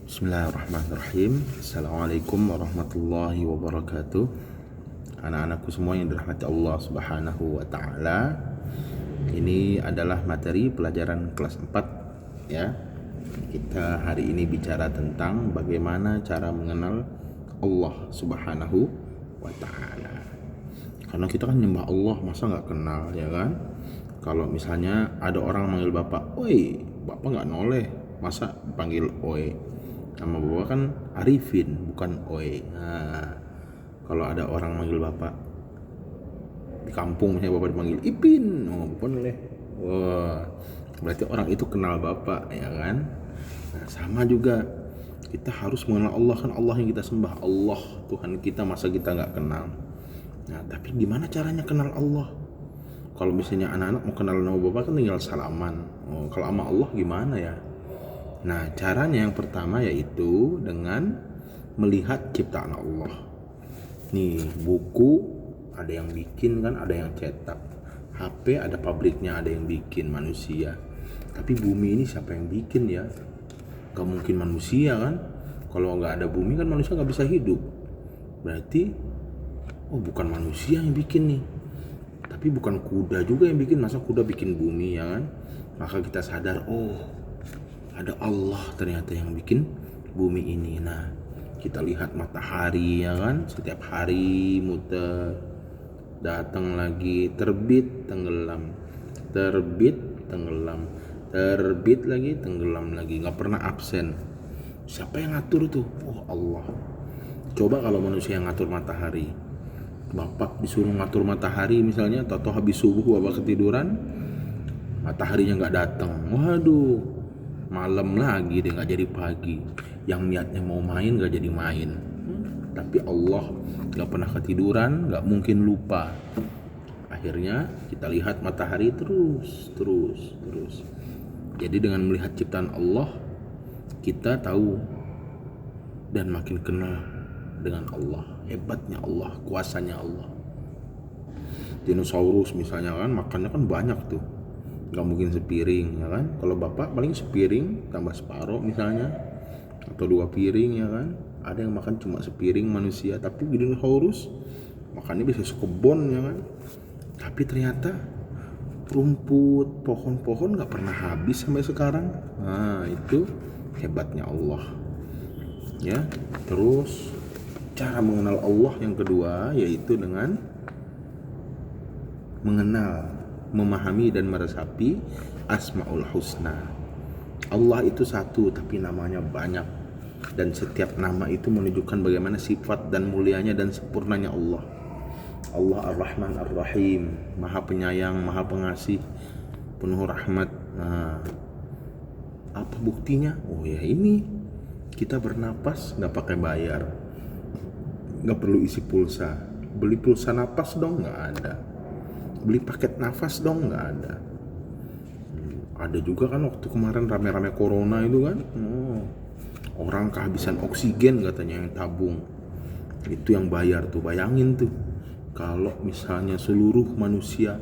Bismillahirrahmanirrahim. Assalamualaikum warahmatullahi wabarakatuh. Anak-anakku semua yang dirahmati Allah Subhanahu wa taala. Ini adalah materi pelajaran kelas 4 ya. Kita hari ini bicara tentang bagaimana cara mengenal Allah Subhanahu wa taala. Karena kita kan nyembah Allah, masa nggak kenal ya kan? Kalau misalnya ada orang manggil bapak, "Oi," bapak nggak noleh, masa panggil "oi"? Nama bapak kan Arifin, bukan Oi. Nah, kalau ada orang manggil bapak di kampung, misalnya bapak dipanggil Ipin, oh bukan oleh. Wah, berarti orang itu kenal bapak, ya kan? Nah, sama juga kita harus mengenal Allah, kan Allah yang kita sembah, Allah Tuhan kita, masa kita nggak kenal? Nah, tapi gimana caranya kenal Allah? Kalau misalnya anak-anak mau kenal nama bapak kan tinggal salaman. Oh, kalau sama Allah gimana ya? Nah, caranya yang pertama yaitu dengan melihat ciptaan Allah. Nih, buku ada yang bikin kan, ada yang cetak. HP ada pabriknya, ada yang bikin manusia. Tapi bumi ini siapa yang bikin ya? Gak mungkin manusia kan? Kalau gak ada bumi kan manusia gak bisa hidup. Berarti, oh bukan manusia yang bikin nih. Tapi bukan kuda juga yang bikin, masa kuda bikin bumi ya kan? Maka kita sadar, oh ada Allah ternyata yang bikin bumi ini. Nah, kita lihat matahari ya kan, setiap hari muter, datang lagi, terbit, tenggelam, terbit, tenggelam, terbit lagi, tenggelam lagi, nggak pernah absen. Siapa yang ngatur tuh? Oh Allah. Coba kalau manusia yang ngatur matahari, bapak disuruh ngatur matahari misalnya, atau habis subuh bapak ketiduran, mataharinya nggak datang, waduh, malam lagi deh, nggak jadi pagi. Yang niatnya mau main nggak jadi main. Tapi Allah nggak pernah ketiduran, nggak mungkin lupa. Akhirnya kita lihat matahari terus. Jadi dengan melihat ciptaan Allah, kita tahu dan makin kenal dengan Allah, hebatnya Allah, kuasanya Allah. Dinosaurus misalnya kan, makannya kan banyak tuh, gak mungkin sepiring ya kan. Kalau bapak paling sepiring tambah separuh misalnya, atau 2 piring ya kan. Ada yang makan cuma sepiring manusia, tapi dinosaurus makannya bisa sekebon ya kan. Tapi ternyata rumput, pohon-pohon gak pernah habis sampai sekarang. Nah, itu hebatnya Allah ya. Terus cara mengenal Allah yang kedua yaitu dengan mengenal, memahami dan meresapi Asmaul Husna. Allah itu satu tapi namanya banyak, dan setiap nama itu menunjukkan bagaimana sifat dan mulianya dan sempurnanya Allah. Allah Ar-Rahman Ar-Rahim, Maha Penyayang, Maha Pengasih, penuh rahmat. Nah, apa buktinya? Oh ya ini, kita bernapas nggak pakai bayar, nggak perlu isi pulsa. Beli pulsa napas dong? Nggak ada. Beli paket nafas dong? Nggak ada. Ada juga kan waktu kemarin rame-rame corona itu kan, orang kehabisan oksigen katanya yang tabung, itu yang bayar tuh. Bayangin tuh kalau misalnya seluruh manusia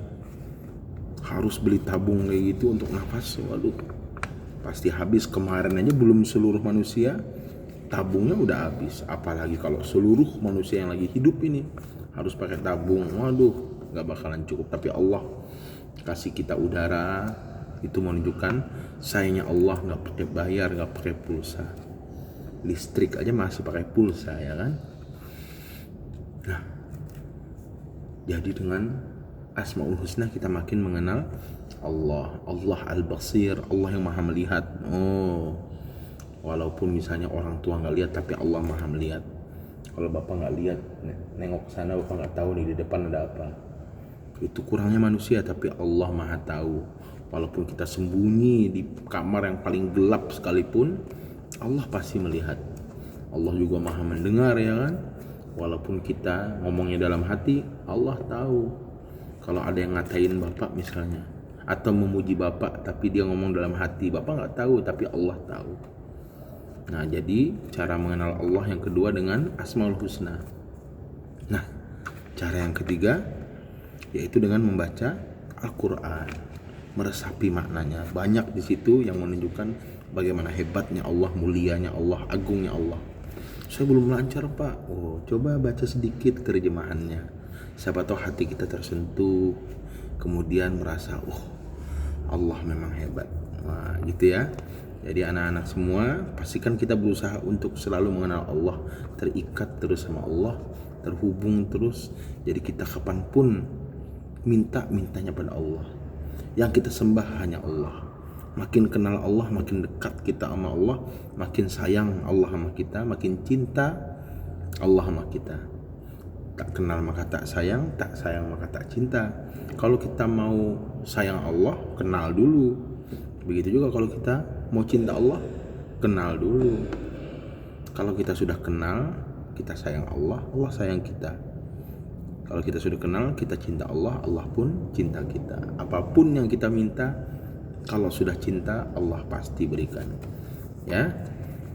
harus beli tabung kayak gitu untuk nafas, waduh pasti habis. Kemarin aja belum seluruh manusia tabungnya udah habis, apalagi kalau seluruh manusia yang lagi hidup ini harus pakai tabung, waduh nggak bakalan cukup. Tapi Allah kasih kita udara, itu menunjukkan sayangnya Allah, nggak pakai bayar, nggak pakai pulsa. Listrik aja masih pakai pulsa ya kan. Nah, jadi dengan Asmaul Husna kita makin mengenal Allah. Allah Al-Basir, Allah yang maha melihat. Oh, walaupun misalnya orang tua nggak lihat, tapi Allah maha melihat. Kalau bapak nggak lihat, nengok ke sana, bapak nggak tahu nih di depan ada apa. Itu kurangnya manusia, tapi Allah maha tahu. Walaupun kita sembunyi di kamar yang paling gelap sekalipun, Allah pasti melihat. Allah juga maha mendengar ya kan. Walaupun kita ngomongnya dalam hati, Allah tahu. Kalau ada yang ngatain bapak misalnya, atau memuji bapak tapi dia ngomong dalam hati, bapak nggak tahu tapi Allah tahu. Nah, jadi cara mengenal Allah yang kedua dengan Asmaul Husna. Nah, cara yang ketiga yaitu dengan membaca Al-Quran, meresapi maknanya. Banyak di situ yang menunjukkan bagaimana hebatnya Allah, mulianya Allah, agungnya Allah. Saya belum lancar Pak. Oh, coba baca sedikit terjemahannya. Siapa tahu hati kita tersentuh, kemudian merasa, oh Allah memang hebat. Nah, gitu ya. Jadi anak-anak semua, pastikan kita berusaha untuk selalu mengenal Allah, terikat terus sama Allah, terhubung terus. Jadi kita kapanpun mintanya pada Allah. Yang kita sembah hanya Allah. Makin kenal Allah, makin dekat kita sama Allah, makin sayang Allah sama kita, makin cinta Allah sama kita. Tak kenal maka tak sayang maka tak cinta. Kalau kita mau sayang Allah, kenal dulu. Begitu juga kalau kita mau cinta Allah, kenal dulu. Kalau kita sudah kenal, kita sayang Allah, Allah sayang kita. Kalau kita sudah kenal, kita cinta Allah, Allah pun cinta kita. Apapun yang kita minta, kalau sudah cinta, Allah pasti berikan. Ya,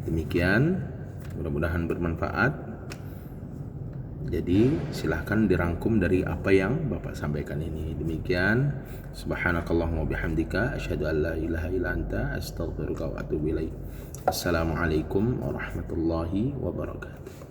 demikian. Mudah-mudahan bermanfaat. Jadi silahkan dirangkum dari apa yang Bapak sampaikan ini. Demikian. Subhanakallahumma bihamdika asyhadu an la ilaha illa anta astaghfiruka wa atubu ilaik. Assalamualaikum warahmatullahi wabarakatuh.